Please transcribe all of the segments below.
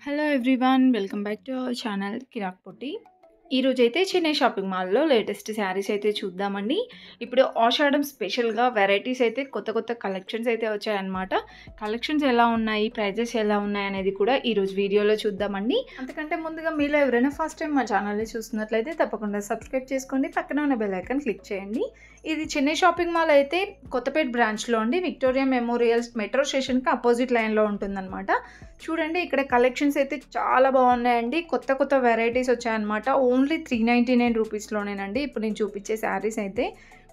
Hello everyone, welcome back to our channel Kiraak Potti. ఈరోజైతే Chennai shopping మాల్లో latest saris అయితే చూద్దామండి. ఇప్పుడు ఆషాఢం స్పెషల్గా వెరైటీస్ అయితే కొత్త కలెక్షన్స్ అయితే వచ్చాయన్నమాట. కలెక్షన్స్ ఎలా ఉన్నాయి, ప్రైజెస్ ఎలా ఉన్నాయి అనేది కూడా ఈరోజు వీడియోలో చూద్దామండి. అంతకంటే ముందుగా మీలో ఎవరైనా ఫస్ట్ టైం మా ఛానల్ని చూస్తున్నట్లయితే తప్పకుండా సబ్స్క్రైబ్ చేసుకోండి, పక్కన ఉన్న బెల్ ఐకాన్ క్లిక్ చేయండి. ఇది చెన్నై షాపింగ్ మాల్ అయితే కొత్తపేట బ్రాంచ్లో అండి, విక్టోరియా మెమోరియల్స్ మెట్రో స్టేషన్కి అపోజిట్ లైన్లో ఉంటుందన్నమాట. చూడండి, ఇక్కడ కలెక్షన్స్ అయితే చాలా బాగున్నాయండి. కొత్త వెరైటీస్ వచ్చాయన్నమాట. ఓన్లీ 399 రూపీస్లోనేనండి ఇప్పుడు నేను చూపించే శారీస్ అయితే.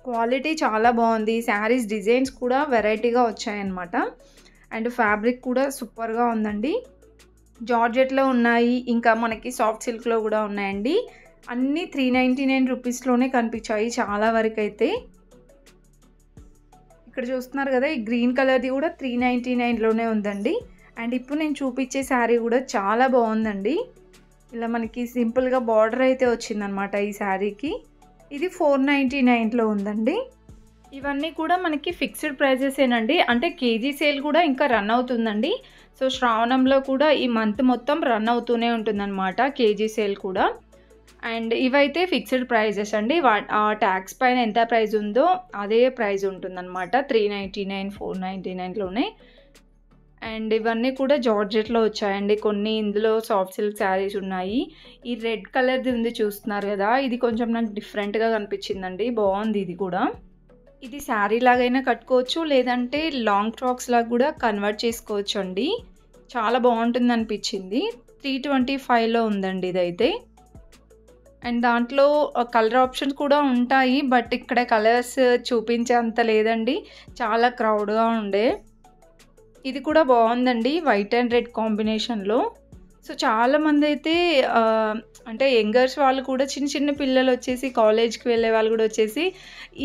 క్వాలిటీ చాలా బాగుంది. శారీస్ డిజైన్స్ కూడా వెరైటీగా వచ్చాయన్నమాట. అండ్ ఫ్యాబ్రిక్ కూడా సూపర్గా ఉందండి. జార్జెట్లో ఉన్నాయి, ఇంకా మనకి సాఫ్ట్ సిల్క్లో కూడా ఉన్నాయండి. అన్నీ 399 రూపీస్లోనే కనిపించాయి చాలా వరకు అయితే. ఇక్కడ చూస్తున్నారు కదా, ఈ గ్రీన్ కలర్ది కూడా 399లోనే ఉందండి. అండ్ ఇప్పుడు నేను చూపించే శారీ కూడా చాలా బాగుందండి. ఇలా మనకి సింపుల్గా బార్డర్ అయితే వచ్చిందనమాట ఈ శారీకి. ఇది 499లో ఉందండి. ఇవన్నీ కూడా మనకి ఫిక్స్డ్ ప్రైజెసేనండి, అంటే కేజీ సేల్ కూడా ఇంకా రన్ అవుతుందండి. సో శ్రావణంలో కూడా ఈ మంత్ మొత్తం రన్ అవుతూనే ఉంటుందన్నమాట కేజీ సేల్ కూడా. అండ్ ఇవైతే ఫిక్స్డ్ ప్రైజెస్ అండి. ఆ ట్యాక్స్ పైన ఎంత ప్రైస్ ఉందో అదే ప్రైస్ ఉంటుందన్నమాట. 399, 499లోనే. అండ్ ఇవన్నీ కూడా జార్జెట్లో వచ్చాయండి కొన్ని. ఇందులో సాఫ్ట్ సిల్క్ శారీస్ ఉన్నాయి. ఈ రెడ్ కలర్ది ఉంది చూస్తున్నారు కదా, ఇది కొంచెం నాకు డిఫరెంట్గా కనిపించిందండి. బాగుంది ఇది కూడా. ఇది శారీ లాగైనా కట్టుకోవచ్చు, లేదంటే లాంగ్ ఫ్రాక్స్ లాగా కూడా కన్వర్ట్ చేసుకోవచ్చు అండి. చాలా బాగుంటుంది అనిపించింది. 325లో ఉందండి ఇదైతే. అండ్ దాంట్లో కలర్ ఆప్షన్స్ కూడా ఉంటాయి, బట్ ఇక్కడ కలర్స్ చూపించే అంత లేదండి, చాలా క్రౌడ్గా ఉండే. ఇది కూడా బాగుందండి, వైట్ అండ్ రెడ్ కాంబినేషన్లో. సో చాలామంది అయితే అంటే యంగర్స్ వాళ్ళు కూడా, చిన్న పిల్లలు వచ్చేసి కాలేజ్కి వెళ్ళే వాళ్ళు కూడా వచ్చేసి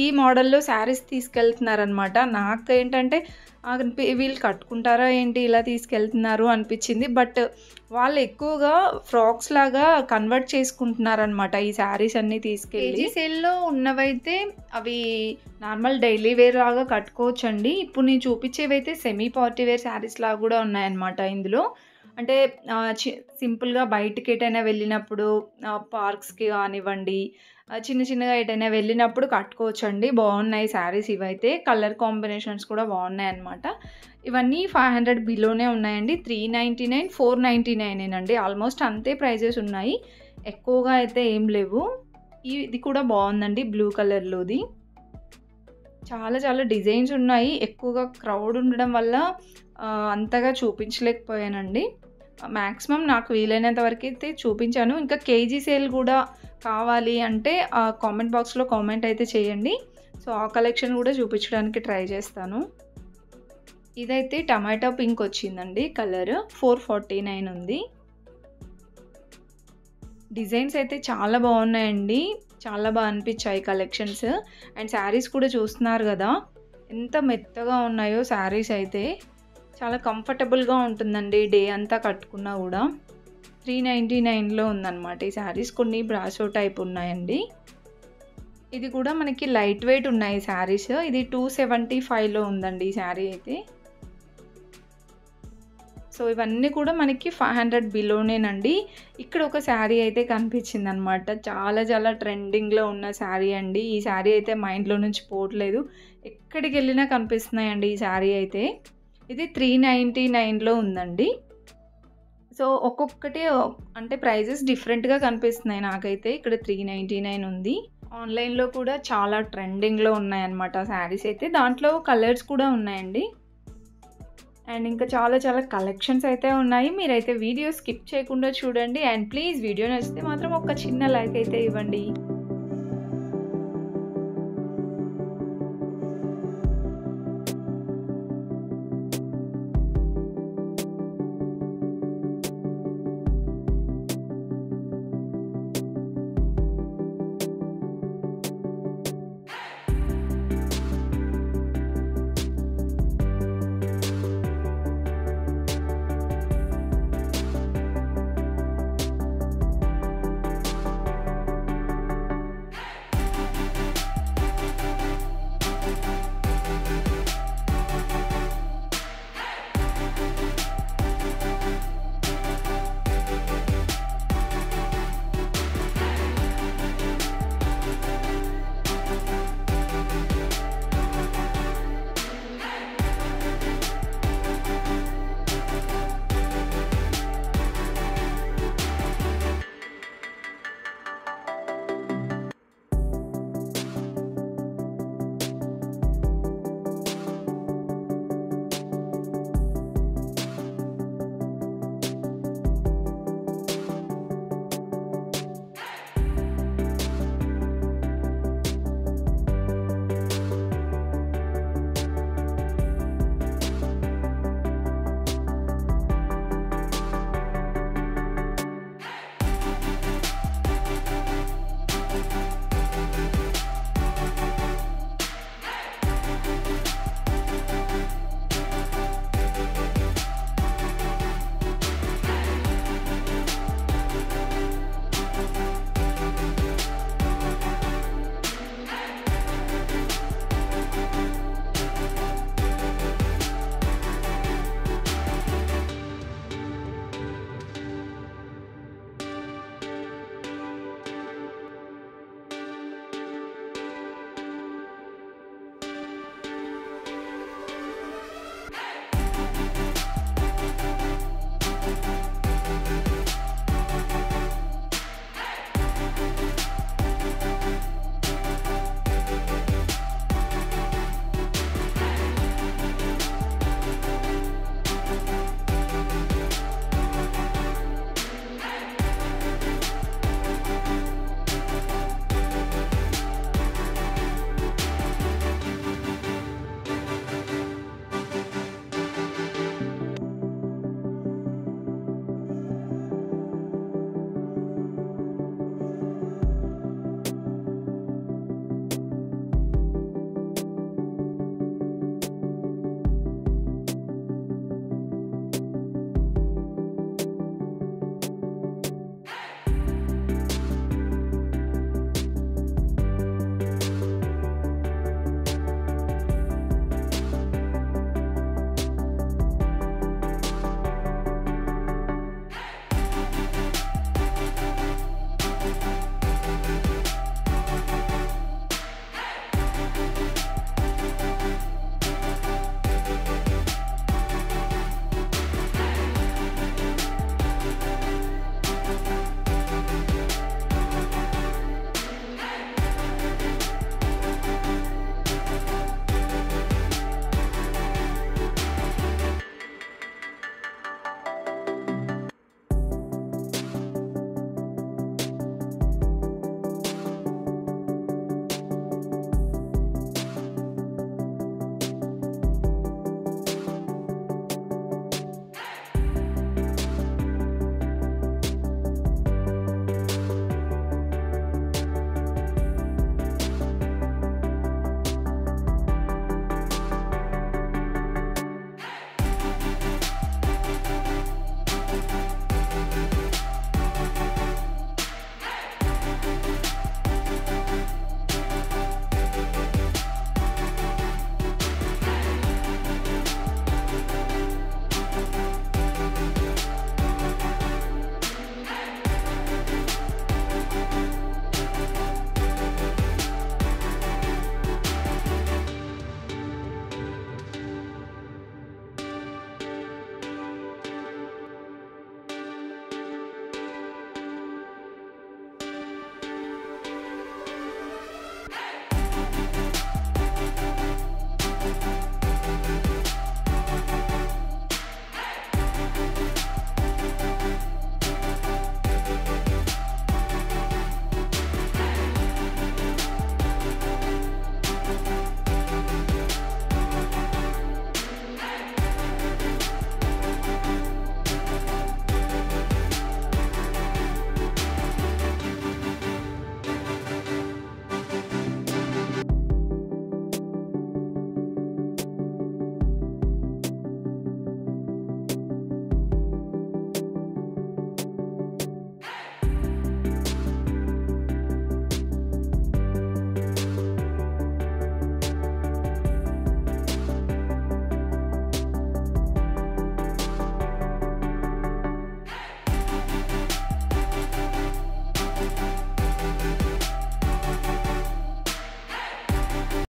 ఈ మోడల్లో శారీస్ తీసుకెళ్తున్నారనమాట. నాకేంటంటే వీళ్ళు కట్టుకుంటారా ఏంటి ఇలా తీసుకెళ్తున్నారు అనిపించింది. బట్ వాళ్ళు ఎక్కువగా ఫ్రాక్స్ లాగా కన్వర్ట్ చేసుకుంటున్నారనమాట ఈ శారీస్ అన్నీ తీసుకెళ్ళి. కేజీ సేల్లో ఉన్నవైతే అవి నార్మల్ డైలీ వేర్ లాగా కట్టుకోవచ్చండి. ఇప్పుడు నేను చూపించేవైతే సెమీ పార్టీ వేర్ శారీస్ లాగా కూడా ఉన్నాయన్నమాట ఇందులో. అంటే సింపుల్గా బయటికి ఎటైనా వెళ్ళినప్పుడు, పార్క్స్కి కానివ్వండి, చిన్నగా ఎటైనా వెళ్ళినప్పుడు కట్టుకోవచ్చండి. బాగున్నాయి శారీస్ ఇవైతే. కలర్ కాంబినేషన్స్ కూడా బాగున్నాయి అన్నమాట. ఇవన్నీ 500 బిలోనే ఉన్నాయండి. 399, 499 అండి. ఆల్మోస్ట్ అంతే ప్రైజెస్ ఉన్నాయి, ఎక్కువగా అయితే ఏం లేవు. ఇది కూడా బాగుందండి, బ్లూ కలర్లోది. చాలా డిజైన్స్ ఉన్నాయి. ఎక్కువగా క్రౌడ్ ఉండడం వల్ల అంతగా చూపించలేకపోయానండి. మ్యాక్సిమం నాకు వీలైనంత వరకు అయితే చూపించాను. ఇంకా కేజీ సేల్ కూడా కావాలి అంటే కామెంట్ బాక్స్లో కామెంట్ అయితే చేయండి. సో ఆ కలెక్షన్ కూడా చూపించడానికి ట్రై చేస్తాను. ఇదైతే టమాటో పింక్ వచ్చిందండి కలర్. 449 ఉంది. డిజైన్స్ అయితే చాలా బాగున్నాయండి, చాలా బాగా అనిపించాయి కలెక్షన్స్. అండ్ శారీస్ కూడా చూస్తున్నారు కదా ఎంత మెత్తగా ఉన్నాయో శారీస్ అయితే. చాలా కంఫర్టబుల్గా ఉంటుందండి డే అంతా కట్టుకున్నా కూడా. 399లో ఉందన్నమాట ఈ శారీస్. కొన్ని బ్రాసో టైప్ ఉన్నాయండి. ఇది కూడా మనకి లైట్ వెయిట్ ఉన్నాయి శారీస్. ఇది 275లో ఉందండి ఈ శారీ అయితే. సో ఇవన్నీ కూడా మనకి 500 బిలోనేనండి. ఇక్కడ ఒక శారీ అయితే కనిపించింది అనమాట. చాలా ట్రెండింగ్లో ఉన్న శారీ అండి. ఈ శారీ అయితే మైండ్లో నుంచి పోవట్లేదు, ఎక్కడికి వెళ్ళినా కనిపిస్తున్నాయండి ఈ శారీ అయితే. ఇది 399లో ఉందండి. సో ఒక్కొక్కటి అంటే ప్రైజెస్ డిఫరెంట్గా కనిపిస్తున్నాయి నాకైతే. ఇక్కడ 399 ఉంది. ఆన్లైన్లో కూడా చాలా ట్రెండింగ్లో ఉన్నాయన్నమాట శారీస్ అయితే. దాంట్లో కలర్స్ కూడా ఉన్నాయండి. అండ్ ఇంకా చాలా కలెక్షన్స్ అయితే ఉన్నాయి. మీరైతే వీడియో స్కిప్ చేయకుండా చూడండి. అండ్ ప్లీజ్ వీడియో నచ్చితే మాత్రం ఒక చిన్న లైక్ అయితే ఇవ్వండి.